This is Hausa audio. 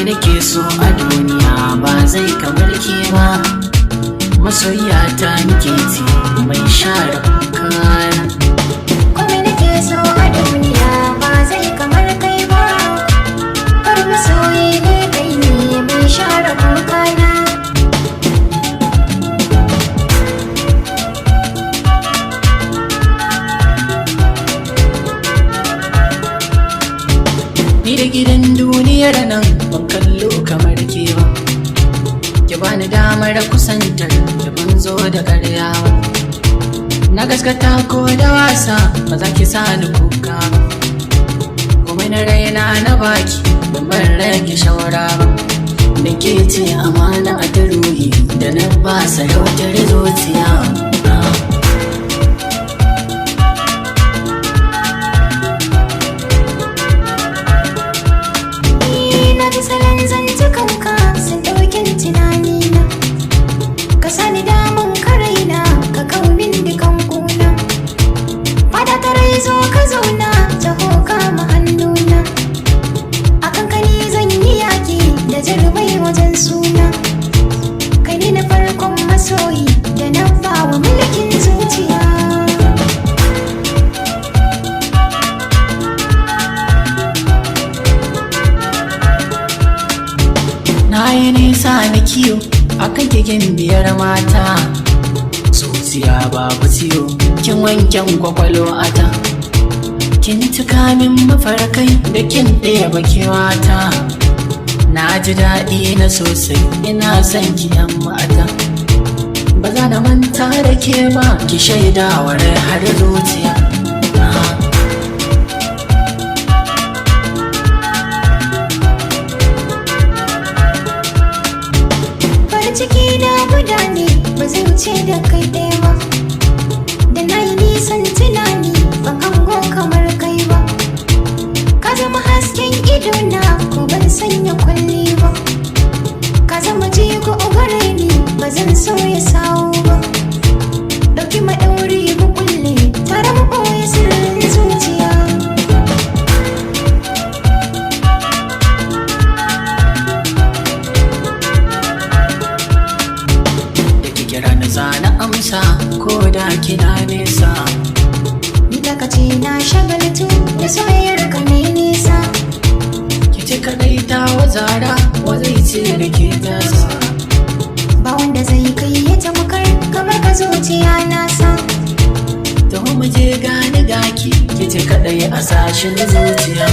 nake so a duniya ba zai kamar ke ba, masoyiya ta nake ce mai share kukana. Kome nake so a duniya ba zai kamar kai ba, kar masoyi ne kai ne mai share kukana. Ni da gidan duniyar nan ban kallo kamar ke ba, ki bani damar kusantar da ban zo da karya ba. Na gaskata ko da wasa ba za ki sa ni kuka ba, kuma na raina na baki ban rage shawara ba. Da ke ce amana a da ruhi da na ba sarautar zuciya. Salon zantukanka sun ɗaukin tunanina, ka sani damun karaina ka kaumin dukan kuna. Fada ta rai zo ka zauna taho kama hannuna, akan kani zan yi yaki da jarumai wajen suna. Kai ne na farkon masoyi da na bawa mulkin zuciya. Na yi nisa na kiyo a kan keken biyar mata, zuciya babu ciwo kin wanken kwakwalwa ta. Kin cika min mafarkai da kin ɗaya bakewata, na ji daɗi na sosai ina son ki yan mata. Ba za na manta da ke ba ki shaidawar har zuciya. Ciki na guda ne ba zai wuce da kai ɗaya ba, da na yi nisan tunani ban hango kamar kai ba. Ka zama hasken idona ko ban sanya kwalli ba, ka zama jigo gare ni ba zan so ya sawo ba. Ɗauki maɗauri mu kulle tare mu ɓoye sirrin zuciya. Kira na zana amsa ko da kina nesa, Ni daga ce na shagaltu da soyayyar ka mai nisa. ki ce kadai ta wazara wa zai ce da ke tasa. Ba wanda zai kai ya tamkar kamar ka zuciya nasa. Taho mu je gani gaki ki ce kadai a sashin zuciya.